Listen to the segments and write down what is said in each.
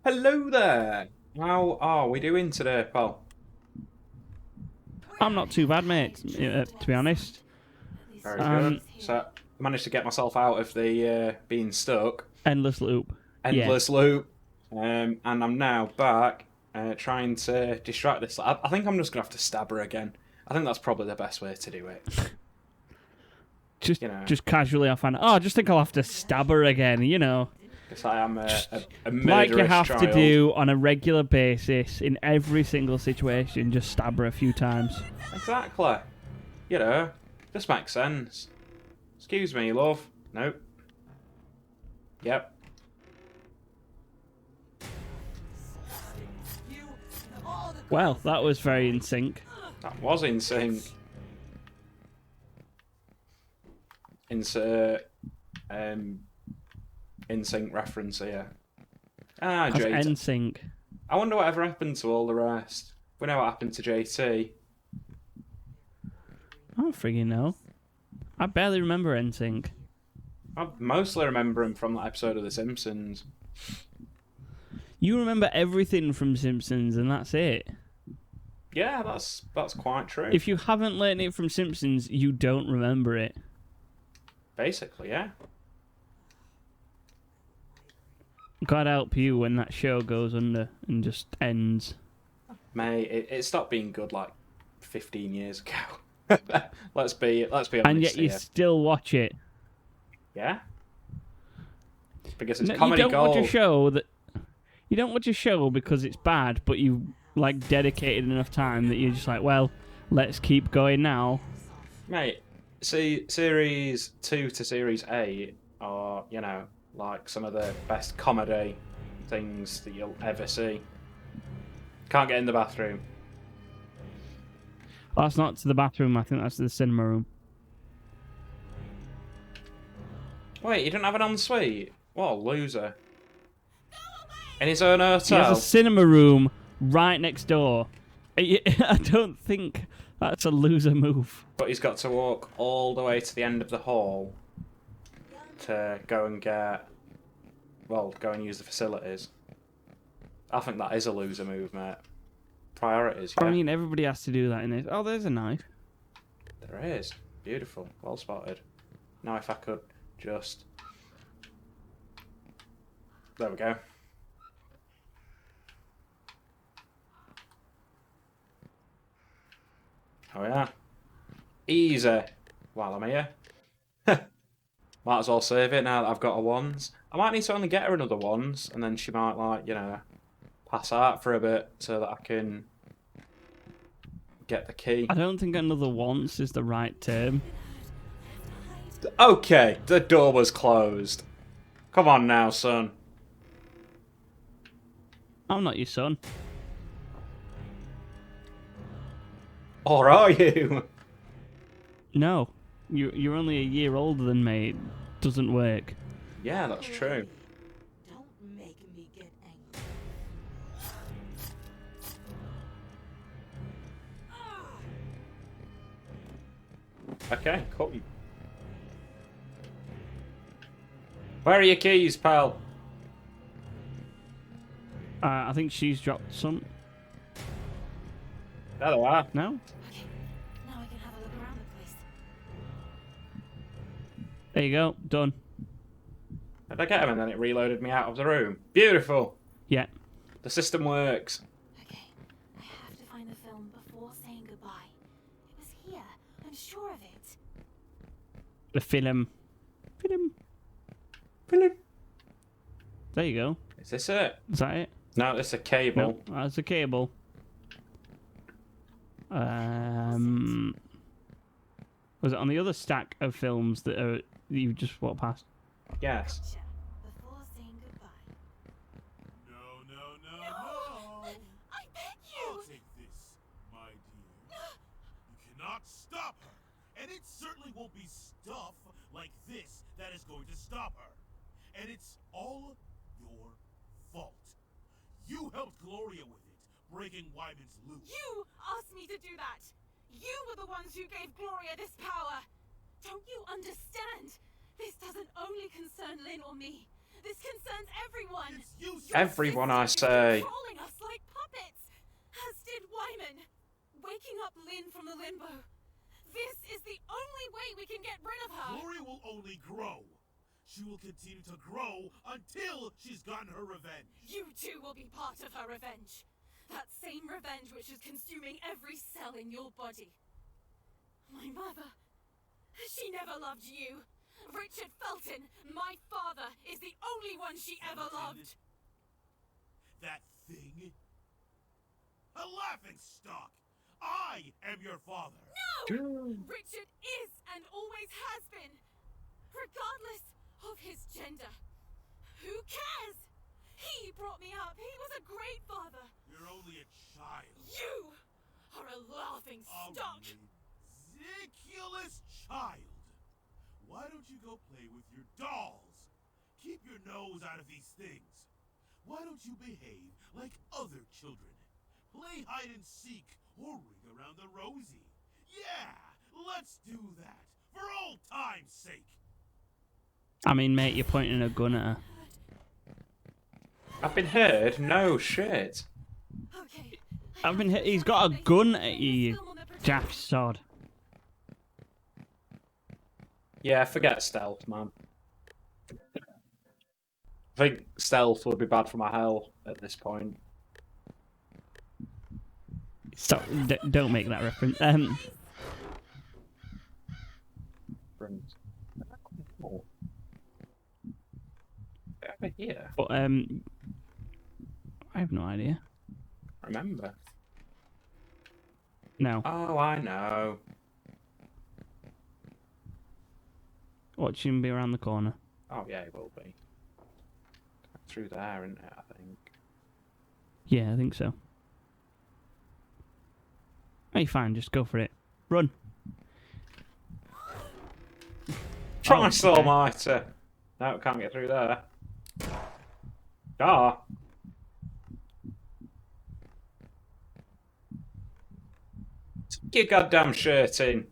Hello there. How are we doing today, pal? I'm not too bad, mate, to be honest. Very good. So, I managed to get myself out of the being stuck. Endless loop. Endless loop. And I'm now back trying to distract this. I think I'm just going to have to stab her again. I think that's probably the best way to do it. Just casually, I find, I just think I'll have to stab her again, Because I am a murderous like you have child. to do on a regular basis in every single situation, just stab her a few times. Exactly. This makes sense. Excuse me, love. Nope. Yep. Well, that was very in sync. That was in sync. Insert in sync reference here. Ah, That's JT. in sync. I wonder whatever happened to all the rest. We know what happened to JT. I don't friggin' know. I barely remember NSYNC. I mostly remember him from that episode of The Simpsons. You remember everything from Simpsons, and that's it. Yeah, that's quite true. If you haven't learned it from Simpsons, you don't remember it. Basically, yeah. God help you when that show goes under and just ends. Mate, it stopped being good like 15 years ago. let's be honest. And yet you still watch it. Yeah. Because it's No, comedy you don't gold. watch a show that you don't watch a show because it's bad, but you like dedicated enough time that you're just like, well, let's keep going now. Mate, see, series 2 to series 8 are, like some of the best comedy things that you'll ever see. Can't get in the bathroom. That's not to the bathroom. I think that's to the cinema room. Wait, you didn't have an ensuite? What a loser. In his own He hotel? has a cinema room right next door. I don't think that's a loser move. But he's got to walk all the way to the end of the hall to go and use the facilities. I think that is a loser move, mate. Priorities, yeah? I mean, everybody has to do that in it. Oh, there's a knife. There is. Beautiful. Well spotted. Now if I could just... There we go. Oh yeah. Easy. While I'm here. Might as well save it now that I've got a wands. I might need to only get her another wands, and then she might, pass out for a bit so that I can get the key. I don't think another once is the right term. Okay, the door was closed. Come on now, son. I'm not your son. Or are you? No. You're only a year older than me. It doesn't work. Yeah, that's true. Don't make me get angry. Okay, cool. Where are your keys, pal? I think she's dropped some. There they are. No? Okay, now I can have a look around the place. There you go. Done. Did I get him and then it reloaded me out of the room? Beautiful. Yeah. The system works. Okay, I have to find the film before saying goodbye. It was here. I'm sure of it. The film. There you go. Is this it? Is that it? No, it's a cable. No, that's a cable. Was it on the other stack of films that you just walked past? Yes. Gotcha. Before saying goodbye. No. I beg I'll you! take this, my dear. You cannot stop her, and it certainly won't be stuff like this that is going to stop her. And it's all your fault. You helped Gloria with it, breaking Wyman's loop. You asked me to do that! You were the ones who gave Gloria this power! Don't you understand? This doesn't only concern Lynn or me. This concerns everyone. It's useless. Everyone, I say. Controlling us like puppets, as did Wyman. Waking up Lynn from the limbo. This is the only way we can get rid of her. Glory will only grow. She will continue to grow until she's gotten her revenge. You too will be part of her revenge. That same revenge which is consuming every cell in your body. My mother, she never loved you. Richard Felton, my father, is the only one she ever loved. That thing? A laughing stock! I am your father! No! Richard is and always has been. Regardless of his gender. Who cares? He brought me up. He was a great father. You're only a child. You are a laughing stock. A ridiculous child. Why don't you go play with your dolls? Keep your nose out of these things. Why don't you behave like other children? Play hide and seek or ring around the rosy. Yeah, let's do that. For old time's sake. I mean, mate, you're pointing a gun at her. I've been heard? No shit. Okay. I've been hit. He's got a gun at you, you daft sod. Yeah, forget stealth, man. I think stealth would be bad for my health at this point. Stop! Don't make that reference. Oh. Over here. But I have no idea. Remember. No. Oh, I know. Watch him be around the corner. Oh yeah, it will be. Through there, isn't it? I think. Yeah, I think so. Hey, fine, just go for it. Run. Christ okay. almighty! No, can't get through there. Ah! Take your goddamn shirt in.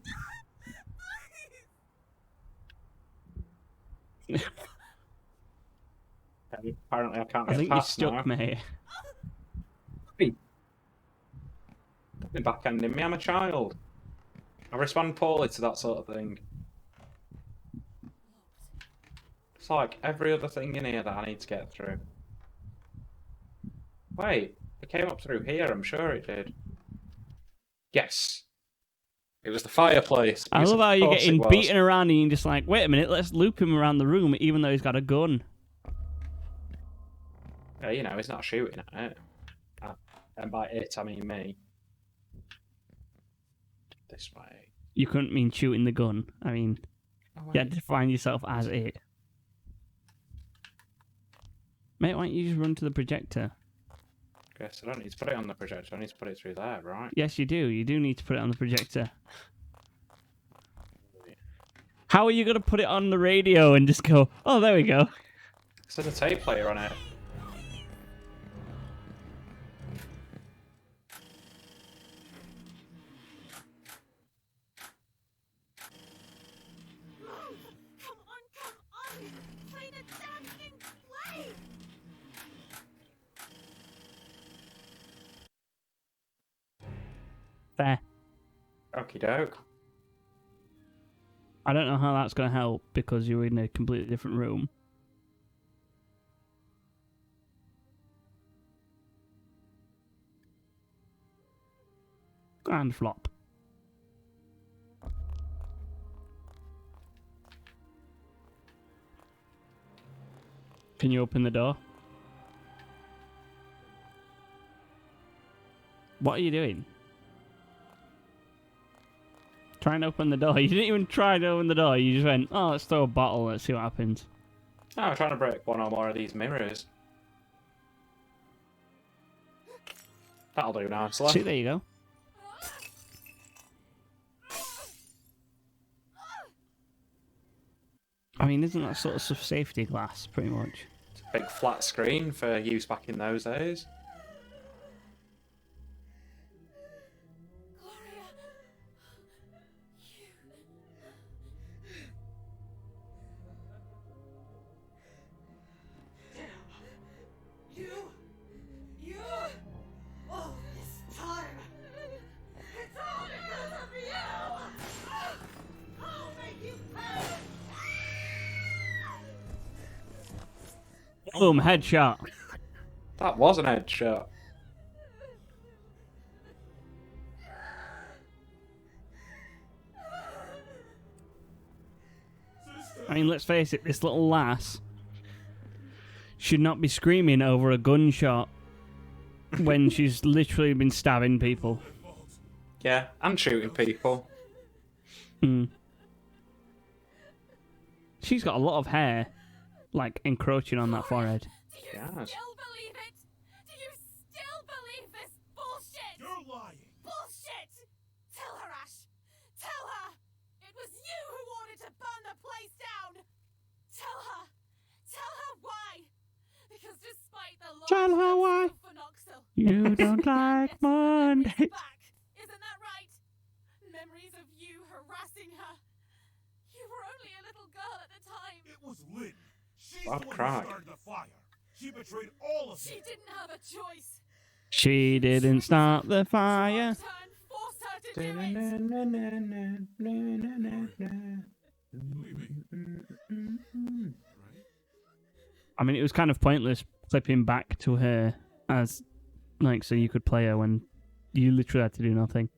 Okay, apparently I can't I get think you're past stuck, now. mate. They're backhanding me, I'm a child. I respond poorly to that sort of thing. It's like every other thing in here that I need to get through. Wait, it came up through here, I'm sure it did. Yes. It was the fireplace. I Yes, love how of you're course getting it was. beaten around and you're just like, wait a minute, let's loop him around the room even though he's got a gun. Yeah, you know, he's not shooting at it. And by it, I mean me. This way. You couldn't mean shooting the gun. I mean, Oh, you had to find yourself as it. Mate, why don't you just run to the projector? Guess I don't need to put it on the projector. I need to put it through there, right? Yes, you do. You do need to put it on the projector. How are you going to put it on the radio and just go, oh, there we go? There's a tape player on it. Come on! Play the damn thing! Play! There. Okie doke. I don't know how that's going to help because you're in a completely different room. And flop. Can you open the door? What are you doing? Try and open the door. You didn't even try to open the door. You just went, oh, let's throw a bottle. Let's see what happens. Oh, I'm trying to break one or more of these mirrors. That'll do nicely. See, there you go. I mean, isn't that sort of safety glass, pretty much? It's a big flat screen for use back in those days. Gloria! You... Boom, headshot. That was an headshot. I mean, let's face it, this little lass should not be screaming over a gunshot when she's literally been stabbing people. Yeah, and shooting people. Hmm. She's got a lot of hair, like, encroaching on that forehead. Do you Yes. still believe it? Do you still believe this bullshit? You're lying. Bullshit! Tell her, Ash! Tell her! It was you who ordered to burn the place down! Tell her! Tell her why! Because despite the law Tell her why. You don't like Monday. Back. Isn't that right? Memories of you harassing her. You were only a little girl at the time. It was Lynn. She's I'd the one cry. who started the fire. She betrayed all of She you. didn't have a choice. She didn't start the fire. Turn, force her to do it. I mean, it was kind of pointless flipping back to her as, like, so you could play her when you literally had to do nothing.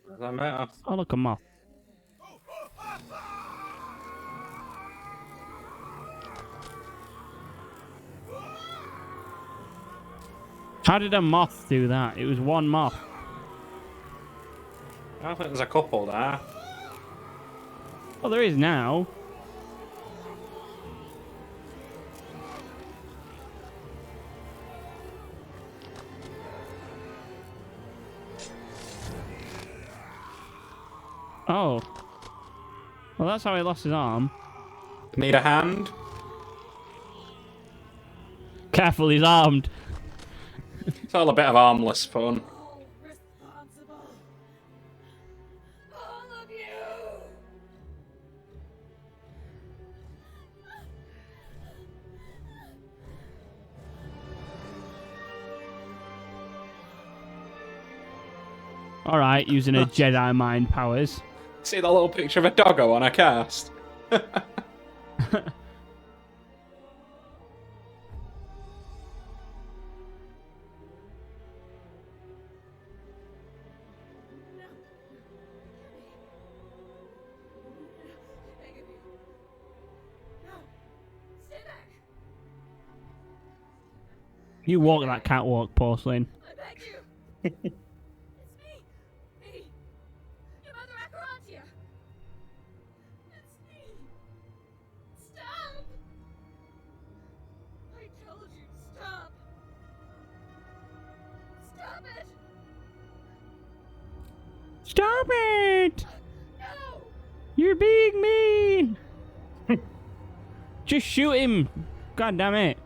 Doesn't matter. Oh, look, a moth. How did a moth do that? It was one moth. I think there's a couple there. Well, there is now. Oh. Well, that's how he lost his arm. Need a hand? Careful, he's armed. It's all a bit of armless fun. All responsible. All of you. Alright, using her Jedi mind powers. See that little picture of a doggo on a cast? I beg of you. No. Stay back. You walk that catwalk, Porcelain. I beg you. It's me. Me. Your mother Akaratia. It's me. Stop. I told you, stop. Stop it. Stop it! No. You're being mean! Just shoot him! God damn it.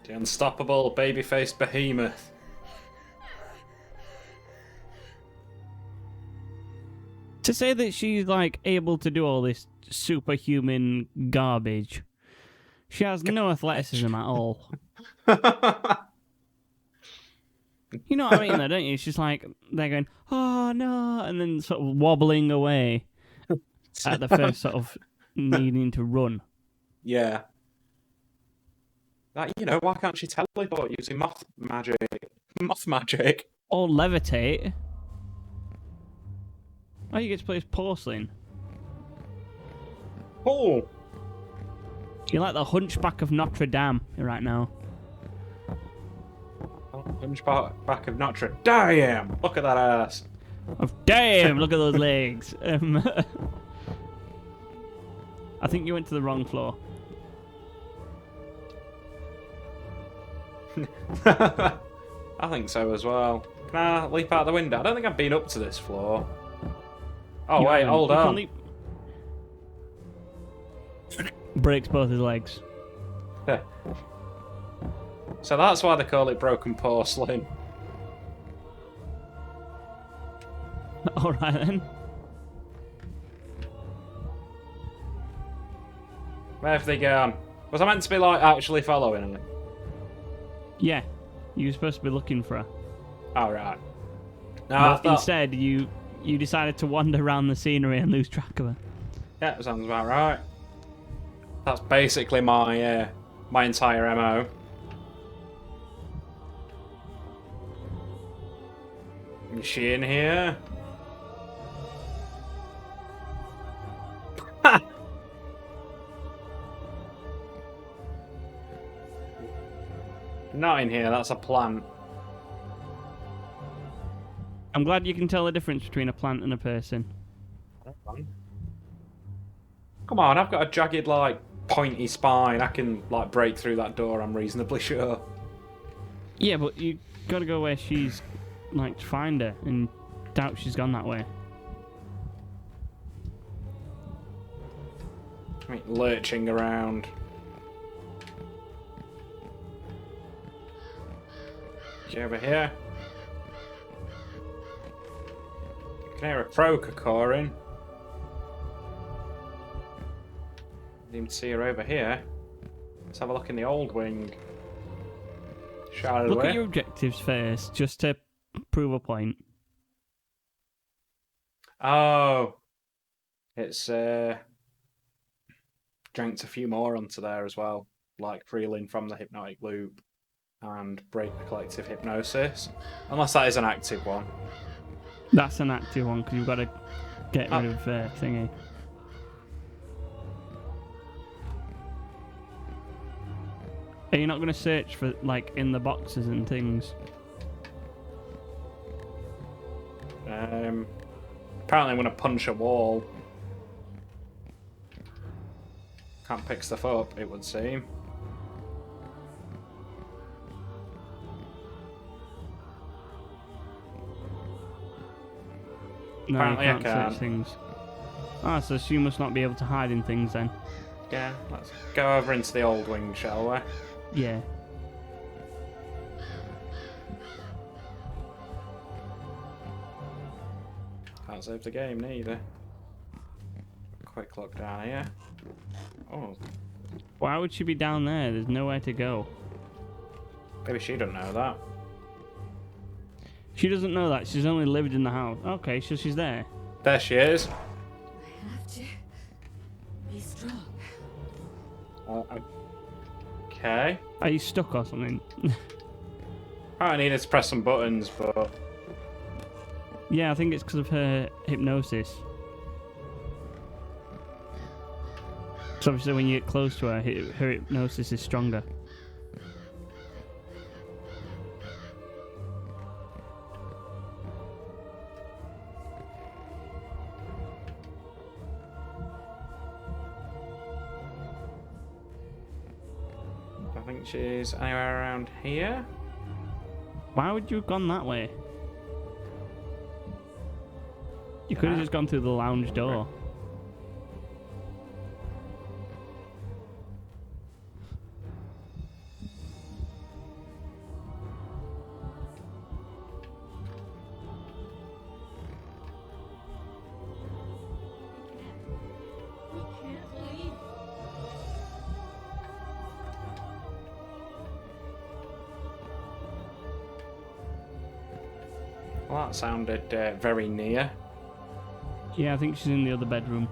The unstoppable baby-faced behemoth. To say that she's, like, able to do all this superhuman garbage, she has no athleticism at all. You know what I mean, though, don't you? It's just like, they're going, oh, no, and then sort of wobbling away at the first sort of needing to run. Yeah. Like, you know, why can't she teleport using moth magic? Moth magic. Or levitate. Oh, you get to play as Porcelain. Oh. You're like the Hunchback of Notre Dame right now. Hunchback of Notre Dame. Look at that ass. Oh, damn, look at those legs. I think you went to the wrong floor. I think so as well. Can I leap out the window? I don't think I've been up to this floor. Oh, You wait, haven't. hold You can on. leap- Breaks both his legs. So that's why they call it broken porcelain. Alright then. Where have they gone? Was I meant to be, like, actually following her? Yeah, you were supposed to be looking for her. Oh, right. No, I But thought... instead, you decided to wander around the scenery and lose track of her. Yeah, that sounds about right. That's basically my my entire MO. Is she in here? Not in here, that's a plant. I'm glad you can tell the difference between a plant and a person. Come on, I've got a jagged, like, pointy spine. I can, like, break through that door, I'm reasonably sure. Yeah, but you gotta go where she's, like, to find her, and doubt she's gone that way. I mean, lurching around. She over here? I can hear a croaker cawing. Didn't even see her over here. Let's have a look in the old wing. Shall Look we? at your objectives first, just to prove a point. Oh. It's drank a few more onto there as well. Like freeling from the hypnotic loop and break the collective hypnosis. Unless that is an active one. That's an active one, because you've got to get rid of thingy. Are you not going to search for, like, in the boxes and things? Apparently I'm going to punch a wall. Can't pick stuff up, it would seem. No, Apparently you I can't can. search things. Ah, so you must not be able to hide in things then. Yeah, let's go over into the old wing, shall we? Yeah. Can't save the game neither. Quick look down here. Oh, Why would she be down there? There's nowhere to go. maybe she don't know that. She doesn't know that. She's only lived in the house. Okay, so she's there. There she is. I have to be strong. Okay. Are you stuck or something? I needed to press some buttons, but Yeah, I think it's because of her hypnosis. So obviously when you get close to her, her hypnosis is stronger. I think she's anywhere around here. Why would you have gone that way? You could have Yeah. just gone through the lounge door. We can't leave. Well, that sounded very near. Yeah, I think she's in the other bedroom.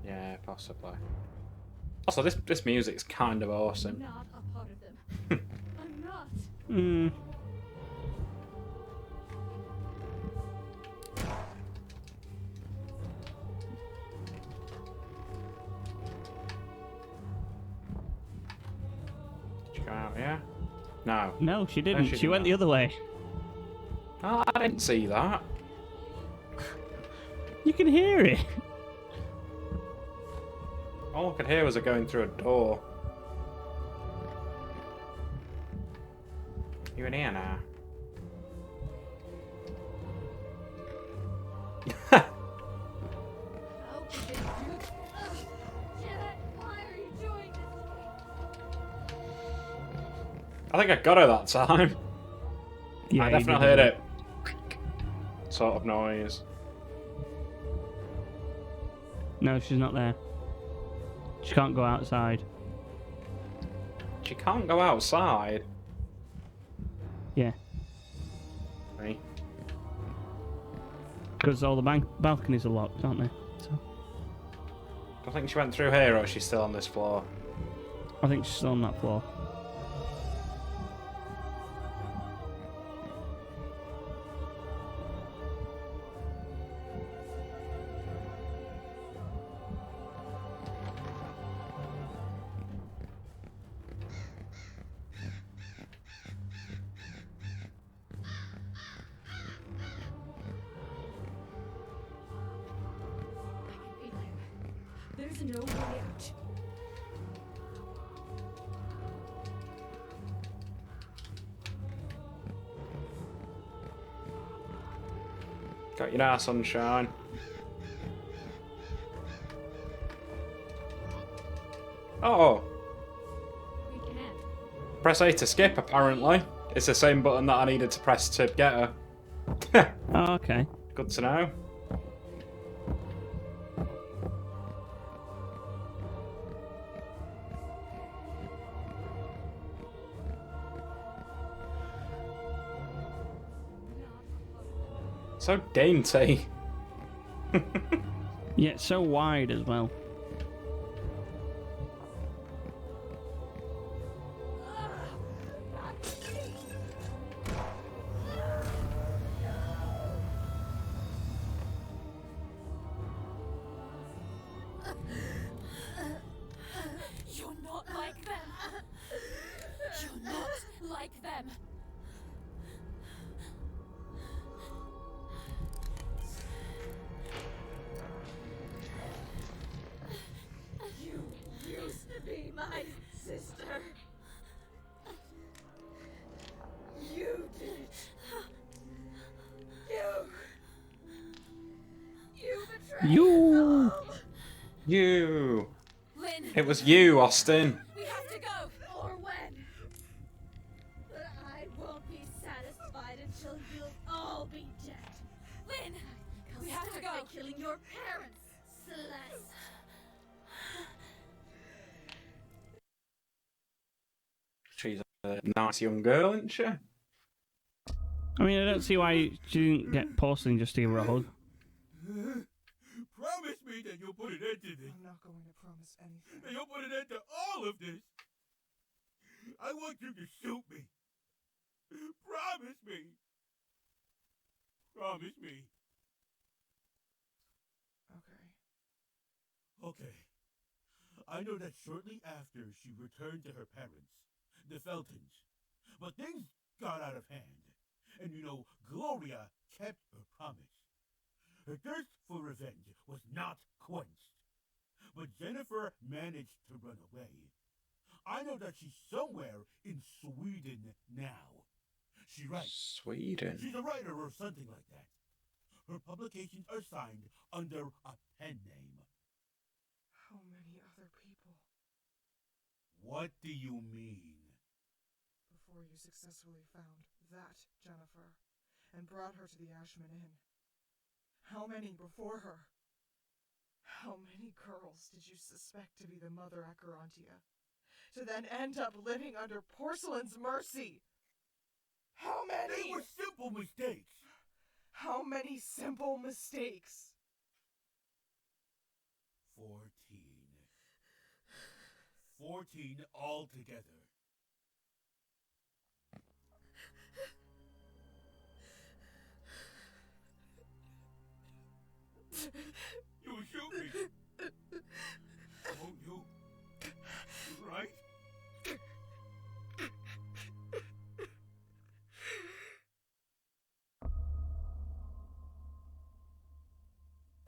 Yeah, possibly. Also, this music's kind of I'm awesome. not a part of them. I'm not. Hmm. Did she go out here? No. No, she didn't. she She went didn't. the other way. Oh, I didn't see that. You can hear it. All I could hear was her going through a door. You in here now? How could they do? Ugh. Janet, why are you doing this to me? I think I got her that time. Yeah, I you definitely did. heard it. Sort of noise. No, she's not there. She can't go outside. She can't go outside. Yeah. Right. Because all the balconies are locked, aren't they? So I think she went through here, or she's still on this floor. I think she's still on that floor. There's no way out. Got your now, sunshine. Oh! We can. Press A to skip, apparently. It's the same button that I needed to press to get her. Oh, okay. Good to know. So dainty. Yeah, it's so wide as well. You're not like them. You're not like them. You used to be my sister. You did it. You betrayed You. us all. You. Lynn, It was you, Austin. we have to go. Or when. But I won't be satisfied until you'll all be dead. Lynn, we have to go. By killing your parents, Celeste. She's a nice young girl, isn't she? I mean, I don't see why she didn't get Porcelain just to give her a hug. Promise me that you'll put an end to this. I'm not going to promise anything. That you'll put an end to all of this. I want you to shoot me. Promise me. Promise me. Okay. Okay. I know that shortly after she returned to her parents, the Feltons, but things got out of hand. And you know, Gloria kept her promise. Her thirst for revenge was not quenched. But Jennifer managed to run away. I know that she's somewhere in Sweden now. She writes. Sweden. She's a writer or something like that. Her publications are signed under a pen name. How many other people? What do you mean? Before you successfully found that Jennifer and brought her to the Ashman Inn. How many before her? How many girls did you suspect to be the mother Acherontia? To then end up living under Porcelain's mercy? How many? They were simple mistakes. How many simple mistakes? 14. 14 altogether. You will shoot me. Won't you? Right?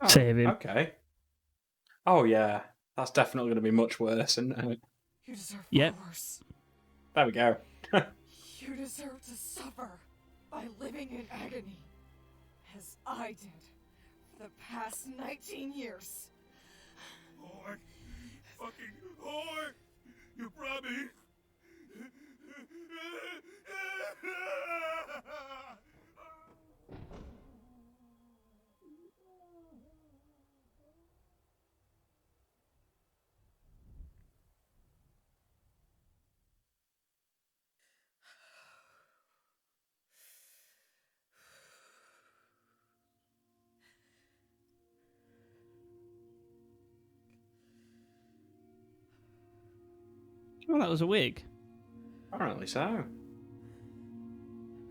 Oh, Save him. Okay. Oh, yeah. That's definitely going to be much worse, isn't it? You deserve Yep. worse. There we go. You deserve to suffer by living in agony, as I did for the past 19 years. Whore. Fucking whore. You promised. Well, that was a wig. Apparently so.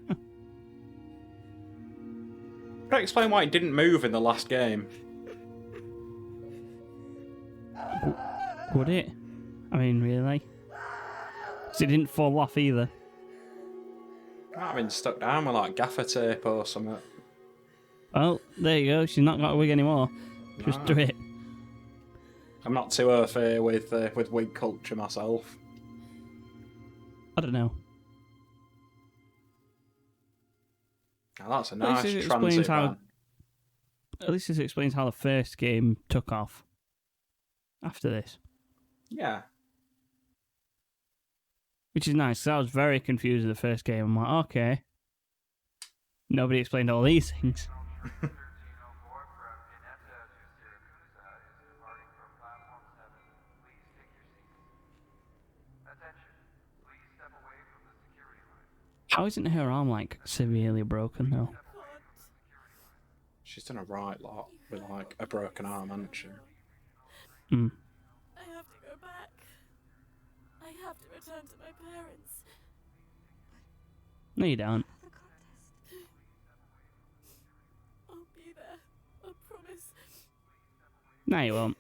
Could I explain why it didn't move in the last game? Would it? I mean, really? 'Cause it didn't fall off either. Might have been stuck down with like gaffer tape or something. Well, there you go. She's not got a wig anymore. Just do it. I'm not too au fait with wig culture myself. I don't know. Now that's a At least nice it explains transit how. van. At least it explains how the first game took off. After this, Yeah. which is nice. 'Cause I was very confused with the first game. I'm like, okay. Nobody explained all these things. How isn't her arm like severely broken though? She's done a right lot with like a broken arm, hasn't she? Hmm. I have to go back. I have to return to my parents. No, you don't. I'll be there. I promise. No, you won't.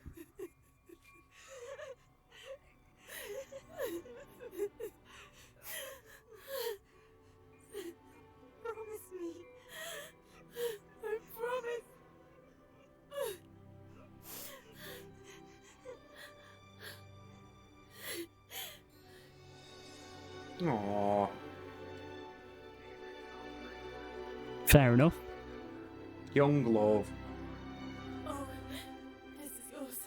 Promise me. I promise. Aww. Fair enough. Young love. Oh, this is yours.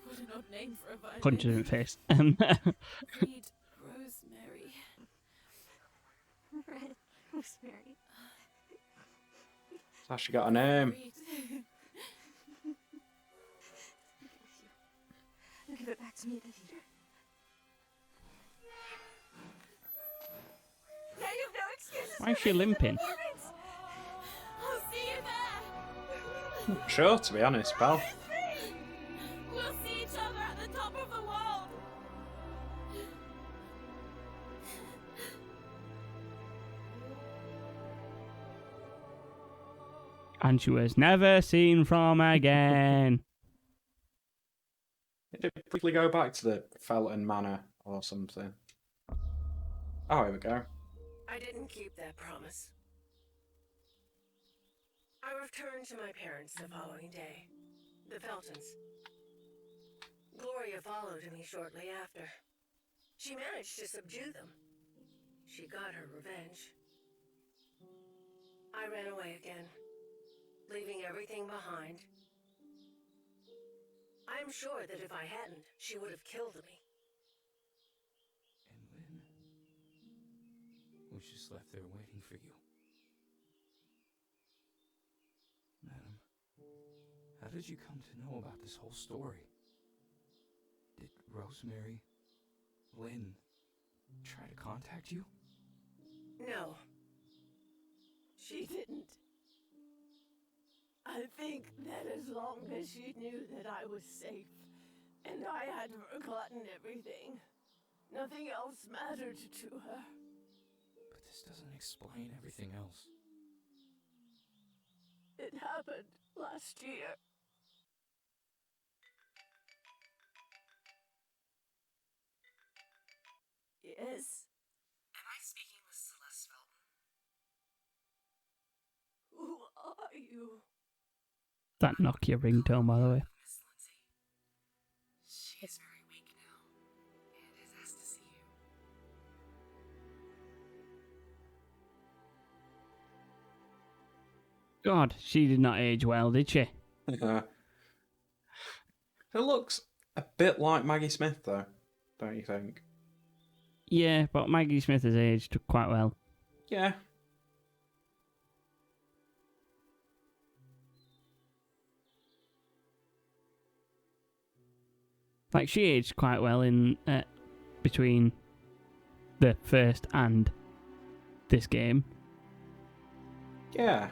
What an odd name for a violin. Punch her in the face. Read Rosemary. Red Rosemary. That's actually got a name. Read. Give it back to me at the theater. Now you've no excuses. Why is she limping? I'll see you there. Sure, to be honest, pal. We'll see each other at the top of the world. And she was never seen from again. Did it quickly go back to the Felton Manor or something? Oh, here we go. I didn't keep that promise. I returned to my parents the following day, the Feltons. Gloria followed me shortly after. She managed to subdue them. She got her revenge. I ran away again, leaving everything behind. I'm sure that if I hadn't, she would have killed me. And Lynn was just left there waiting for you. Madam, how did you come to know about this whole story? Did Rosemary, Lynn, try to contact you? No. She didn't. I think that as long as she knew that I was safe, and I had forgotten everything, nothing else mattered to her. But this doesn't explain everything else. It happened last year. Yes? Am I speaking with Celeste Felton? Who are you? That Nokia ringtone, by the way. Miss Lindsay. She is very weak now, and has asked to see you. God, she did not age well, did she? Yeah. It looks a bit like Maggie Smith, though, don't you think? Yeah, but Maggie Smith has aged quite well. Yeah. Like, she aged quite well in between the first and this game. Yeah.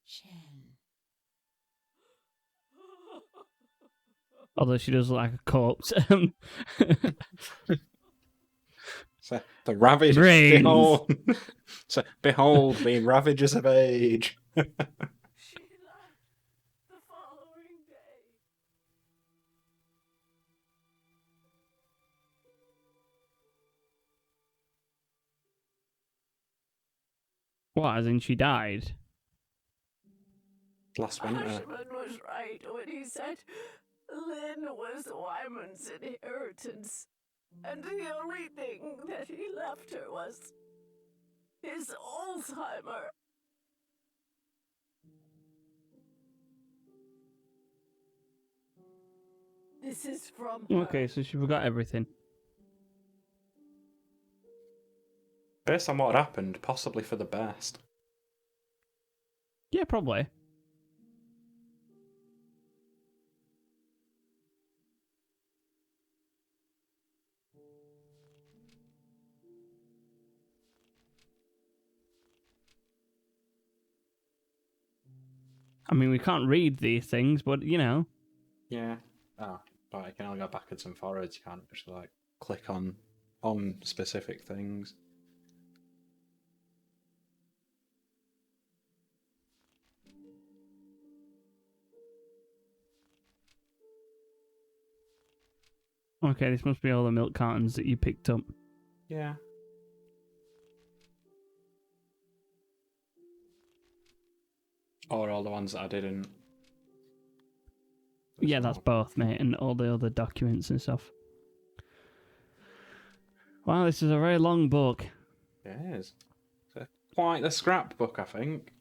Chen. Although she does look like a corpse. So, the ravaged Brains. behold. So, behold the ravagers of age. She left the following day. What, as in she died? Last winter. Ashman was right when he said Lynn was Wyman's inheritance, and the only thing that he left her was his Alzheimer. This is from her. Okay, so she forgot everything. Based on what had happened, possibly for the best. Yeah, probably. I mean, we can't read these things, but, you know. Yeah. Oh, but you can only go backwards and forwards. You can't actually like click on specific things. Okay, this must be all the milk cartons that you picked up. Yeah. Or all the ones that I didn't. Yeah, that's both, mate, and all the other documents and stuff. Wow, this is a very long book. It is. It's quite the scrapbook, I think.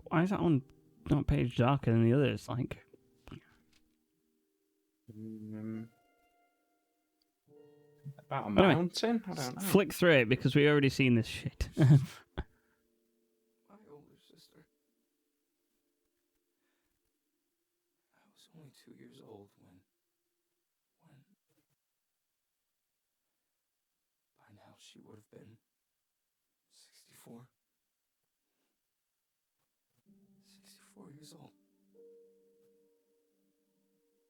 Why is that one not page darker than the others? Like, About a Anyway, mountain? I don't know. flick through it because we already seen this shit. My older sister. I was only 2 years old when. By now she would have been 64. 64 years old.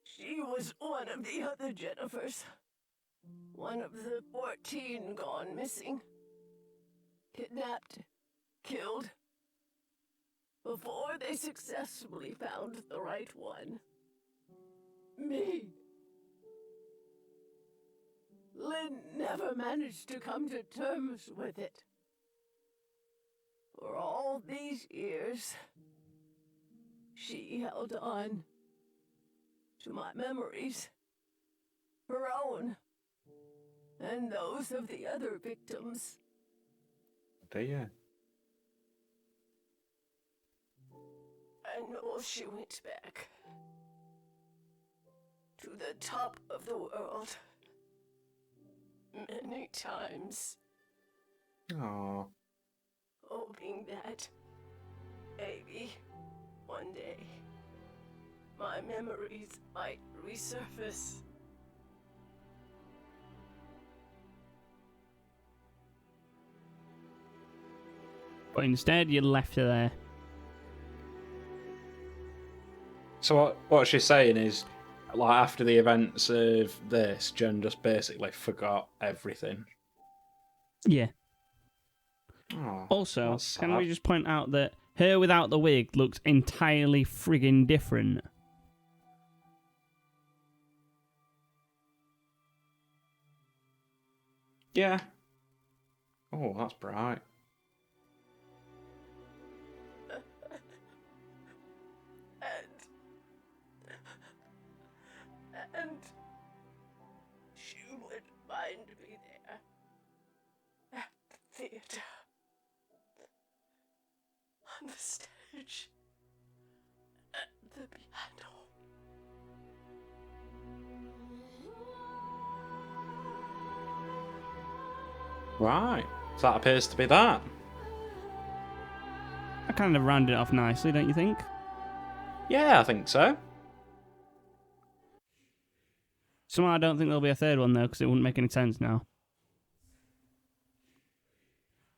She was one of the other Jennifers. One of the 14 gone missing. Kidnapped, killed, before they successfully found the right one. Me. Lynn never managed to come to terms with it. For all these years, she held on to my memories, her own, and those of the other victims. Do you? I know she went back to the top of the world many times, Oh. hoping that maybe one day my memories might resurface. But instead, you left her there. So what she's saying is, like, after the events of this, Jen just basically forgot everything. Yeah. Oh, Also, that's can sad. we just point out that her without the wig looks entirely friggin' different? Yeah. Oh, that's bright. And she would find me there at the theater, on the stage, at the piano. Right. So that appears to be that. I kind of rounded it off nicely, don't you think? Yeah, I think so. Somehow I don't think there'll be a third one, though, because it wouldn't make any sense now.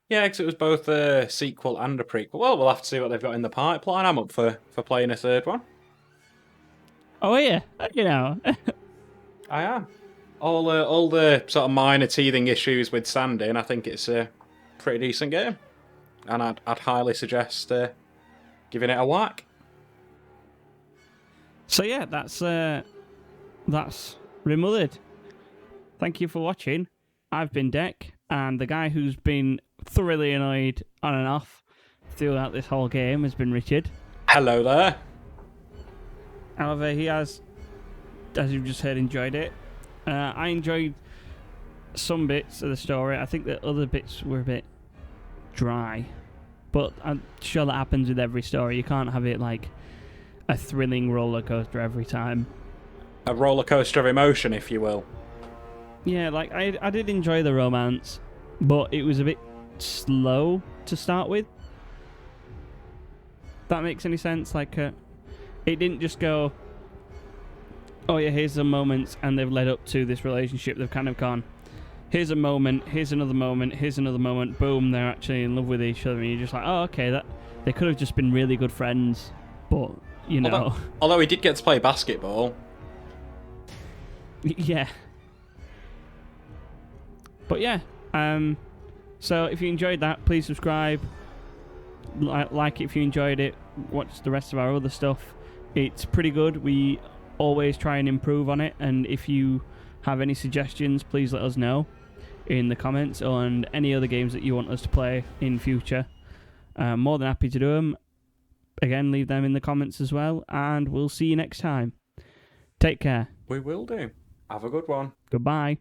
Yeah, because it was both a sequel and a prequel. Well, we'll have to see what they've got in the pipeline. I'm up for playing a third one. Oh yeah, you know. I am. All the sort of minor teething issues with standing, I think it's a pretty decent game, and I'd highly suggest giving it a whack. So yeah, that's Remothered. Thank you for watching. I've been Deck, and the guy who's been thoroughly annoyed on and off throughout this whole game has been Richard. Hello there. However, he has, as you've just heard, enjoyed it. I enjoyed some bits of the story. I think that other bits were a bit dry, but I'm sure that happens with every story. You can't have it like a thrilling roller coaster every time. A roller coaster of emotion, if you will. Yeah, like I did enjoy the romance, but it was a bit slow to start with. That makes any sense? Like, it didn't just go, oh yeah, here's some moments, and they've led up to this relationship. They've kind of gone, here's a moment, here's another moment, here's another moment. Boom, they're actually in love with each other, and you're just like, oh, okay, that they could have just been really good friends, but you know. Although he did get to play basketball. Yeah. But yeah, so if you enjoyed that, please subscribe. Like it if you enjoyed it. Watch the rest of our other stuff. It's pretty good. We always try and improve on it, and if you have any suggestions, please let us know in the comments on any other games that you want us to play in future. More than happy to do them. Again, leave them in the comments as well, and we'll see you next time. Take care. We will do. Have a good one. Goodbye.